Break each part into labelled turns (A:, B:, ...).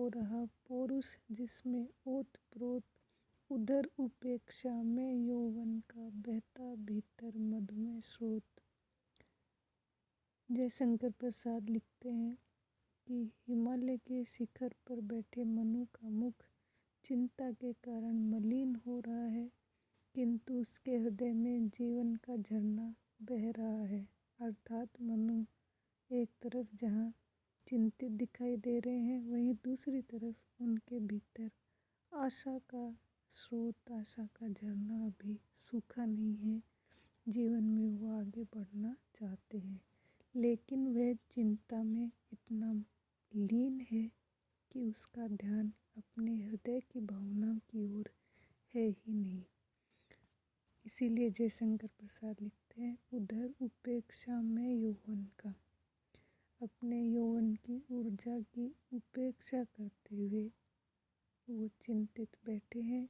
A: हो रहा पौरुष जिसमें ओतप्रोत, उधर उपेक्षा में यौवन का बहता भीतर मधुमय स्रोत। जयशंकर प्रसाद लिखते हैं कि हिमालय के शिखर पर बैठे मनु का मुख चिंता के कारण मलिन हो रहा है, किंतु उसके हृदय में जीवन का झरना बह रहा है। अर्थात मनु एक तरफ जहाँ चिंतित दिखाई दे रहे हैं, वहीं दूसरी तरफ उनके भीतर आशा का स्रोत, आशा का झरना अभी सूखा नहीं है। जीवन में वो आगे बढ़ना चाहते हैं, लेकिन वह चिंता में इतना लीन है कि उसका ध्यान अपने हृदय की भावनाओं की ओर है ही नहीं। इसीलिए जयशंकर प्रसाद लिखते हैं, उधर उपेक्षा में यौवन का, अपने यौवन की ऊर्जा की उपेक्षा करते हुए वो चिंतित बैठे हैं,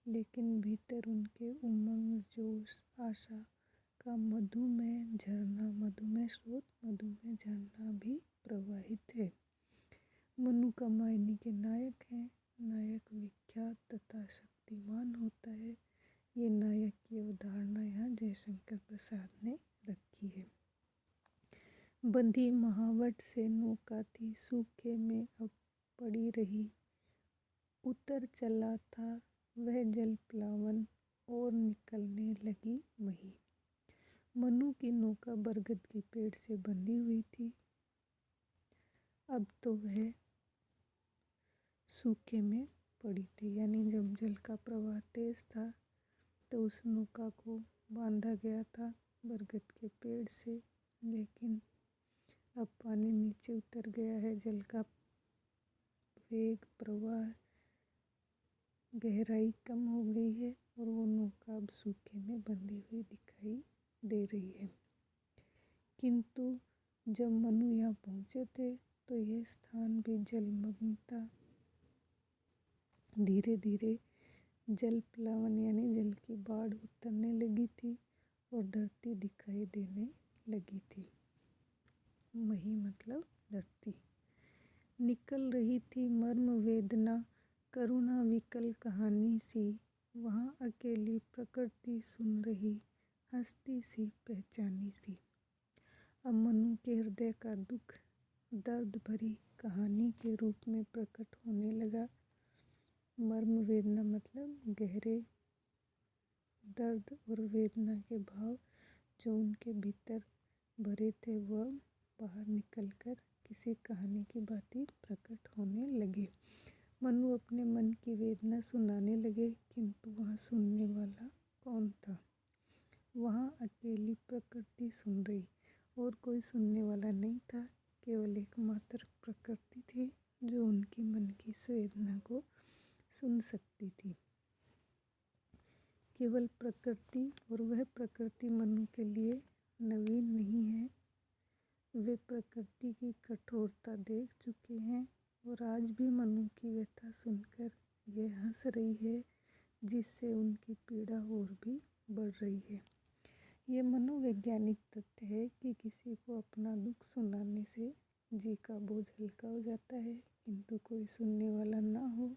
A: लेकिन भीतर उनके उमंग, जोश, आशा का मधुमय झरना, मधुमय स्रोत, मधुमय झरना भी प्रवाहित है। मनु का मायने के नायक हैं। नायक विख्यात तथा शक्तिमान होता है। ये नायक की अवधारणा यहाँ जयशंकर प्रसाद ने रखी है। बंधी महावट से नौका थी, सूखे में अब पड़ी रही, उतर चला था वह जल प्लावन और निकलने लगी मही। मनु की नौका बरगद के पेड़ से बंधी हुई थी। अब तो वह सूखे में पड़ी थी, यानी जब जल का प्रवाह तेज था तो उस नौका को बांधा गया था बरगद के पेड़ से, लेकिन अब पानी नीचे उतर गया है, जल का वेग, प्रवाह, गहराई कम हो गई है और वो नौका अब सूखे में बंधी हुई दिखाई दे रही है। किंतु जब मनु यहाँ पहुँचे थे तो यह स्थान भी जलमग्न था। धीरे धीरे जल प्लावन यानी जल की बाढ़ उतरने लगी थी और धरती दिखाई देने लगी थी। मही मतलब धरती। निकल रही थी मर्म वेदना, करुणा विकल कहानी सी, वहाँ अकेली प्रकृति सुन रही, हंसती सी पहचानी सी। अब मनु के हृदय का दुख दर्द भरी कहानी के रूप में प्रकट होने लगा। मर्म वेदना मतलब गहरे दर्द और वेदना के भाव जो उनके भीतर भरे थे, वह बाहर निकलकर किसी कहानी की भांति प्रकट होने लगे। मनु अपने मन की वेदना सुनाने लगे, किंतु वहाँ सुनने वाला कौन था? वहाँ अकेली प्रकृति सुन रही और कोई सुनने वाला नहीं था। केवल एकमात्र प्रकृति थी जो उनकी मन की वेदना को सुन सकती थी। केवल प्रकृति, और वह प्रकृति मनु के लिए नवीन नहीं है। वे प्रकृति की कठोरता देख चुके हैं और आज भी मनु की व्यथा सुनकर यह हंस रही है, जिससे उनकी पीड़ा और भी बढ़ रही है। ये मनोवैज्ञानिक तथ्य है कि किसी को अपना दुख सुनाने से जी का बोझ हल्का हो जाता है, किंतु कोई सुनने वाला ना हो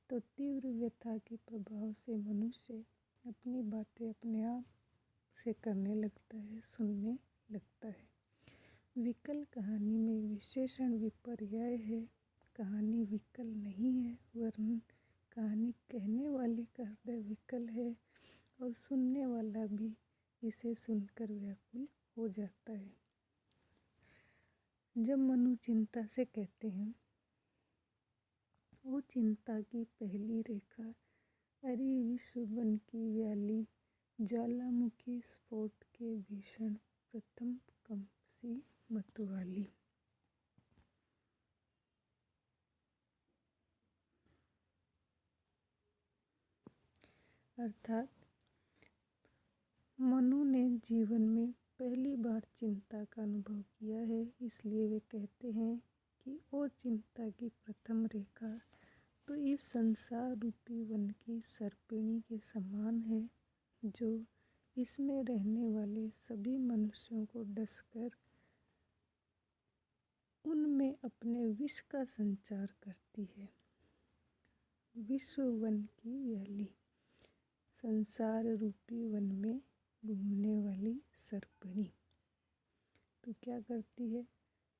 A: तो तीव्र व्यथा के प्रभाव से मनुष्य अपनी बातें अपने आप से करने लगता है, सुनने लगता है। विकल कहानी में विशेषण विपर्याय है। कहानी विकल नहीं है, वरन कहानी कहने वाले का हृदय विकल है और सुनने वाला भी इसे सुनकर व्याकुल हो जाता है। जब मनु चिंता से कहते हैं, वो चिंता की पहली रेखा, अरे विश्व बन की व्याली, ज्वालामुखी स्फोट के भीषण प्रथम कंपसी मतवाली। अर्थात मनु ने जीवन में पहली बार चिंता का अनुभव किया है, इसलिए वे कहते हैं कि वो चिंता की प्रथम रेखा तो इस संसार रूपी वन की सर्पिणी के समान है, जो इसमें रहने वाले सभी मनुष्यों को डसकर उनमें अपने विष का संचार करती है। विश्व वन की व्याली, संसार रूपी वन में घूमने वाली सर्पिणी। तो क्या करती है,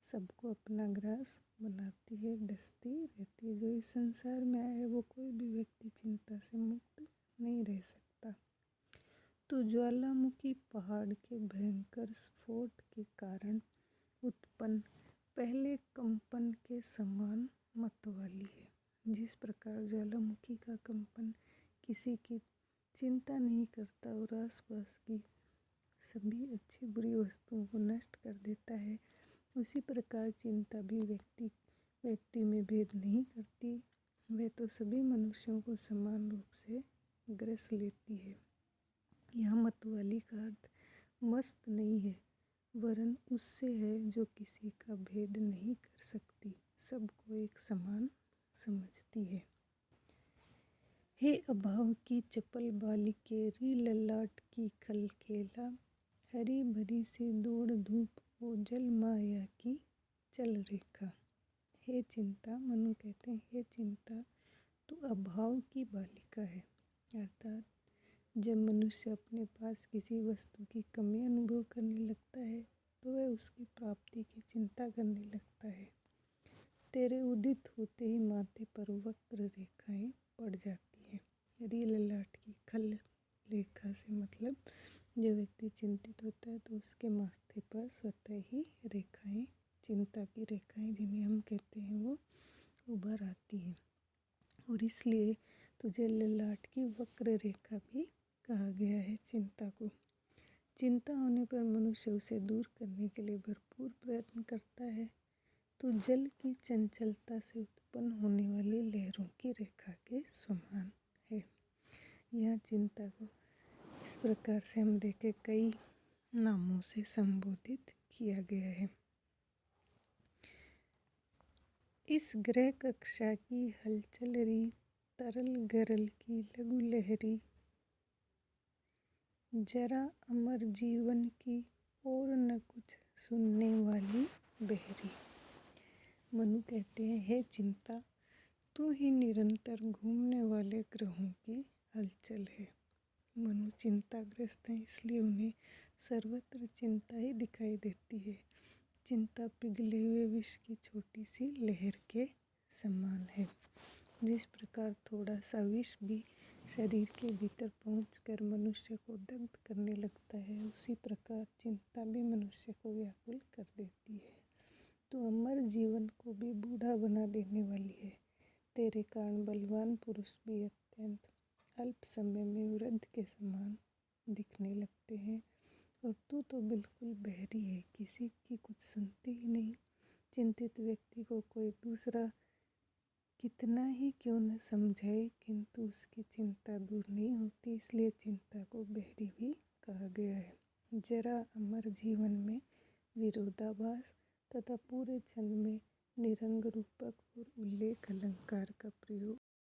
A: सबको अपना ग्रास बनाती है, डसती रहती है। जो इस संसार में आया है वो कोई भी व्यक्ति चिंता से मुक्त नहीं रह सकता। तो ज्वालामुखी पहाड़ के भयंकर स्फोट के कारण उत्पन्न पहले कंपन के समान मत वाली है। जिस प्रकार ज्वालामुखी का कंपन किसी की चिंता नहीं करता और आसपास की सभी अच्छी बुरी वस्तुओं को नष्ट कर देता है, उसी प्रकार चिंता भी व्यक्ति में भेद नहीं करती। वह तो सभी मनुष्यों को समान रूप से ग्रस लेती है। यह मतवाली का अर्थ मस्त नहीं है, वरन उससे है जो किसी का भेद नहीं कर सकती, सबको एक समान समझती है। हे अभाव की चपल बालिके, री ललाट की खल खेला, हरी भरी सी दौड़ धूप ओझल माया की चल रेखा। हे चिंता, मनु कहते हैं, हे चिंता तू अभाव की बालिका है। अर्थात जब मनुष्य अपने पास किसी वस्तु की कमी अनुभव करने लगता है तो वह उसकी प्राप्ति की चिंता करने लगता है। तेरे उदित होते ही माथे पर वक्र रेखाएं पड़ जाती हैं। री ललाट की खल रेखा से मतलब जो व्यक्ति चिंतित होता है तो उसके माथे पर स्वतः ही रेखाएं, चिंता की रेखाएं जिन्हें हम कहते हैं, वो उभर आती हैं। और इसलिए तुझे ललाट की वक्र रेखा भी कहा गया है चिंता को। चिंता होने पर मनुष्य उसे दूर करने के लिए भरपूर प्रयत्न करता है। तो जल की चंचलता से उत्पन्न होने वाली लहरों की रेखा के समान है। यह चिंता को इस प्रकार से हम देखें कई नामों से संबोधित किया गया है। इस ग्रह कक्षा की हलचल री, तरल गरल की लघु लहरी, जरा अमर जीवन की और न कुछ सुनने वाली बहरी। मनु कहते हैं, हे चिंता, तू ही निरंतर घूमने वाले ग्रहों की हलचल है। मनु चिंताग्रस्त हैं, इसलिए उन्हें सर्वत्र चिंता ही दिखाई देती है। चिंता पिघले हुए विष की छोटी सी लहर के समान है। जिस प्रकार थोड़ा सा विष भी शरीर के भीतर पहुंचकर मनुष्य को दग्ध करने लगता है, उसी प्रकार चिंता भी मनुष्य को व्याकुल कर देती है। तो अमर जीवन को भी बूढ़ा बना देने वाली है। तेरे कारण बलवान पुरुष भी अत्यंत अल्प समय में वृद्ध के समान दिखने लगते हैं। और तू तो बिल्कुल बहरी है, किसी की कुछ सुनती ही नहीं। चिंतित व्यक्ति को कोई दूसरा कितना ही क्यों न समझाए, किंतु उसकी चिंता दूर नहीं होती, इसलिए चिंता को बहरी भी कहा गया है। जरा अमर जीवन में विरोधाभास तथा पूरे छंद में निरंग रूपक और उल्लेख अलंकार का प्रयोग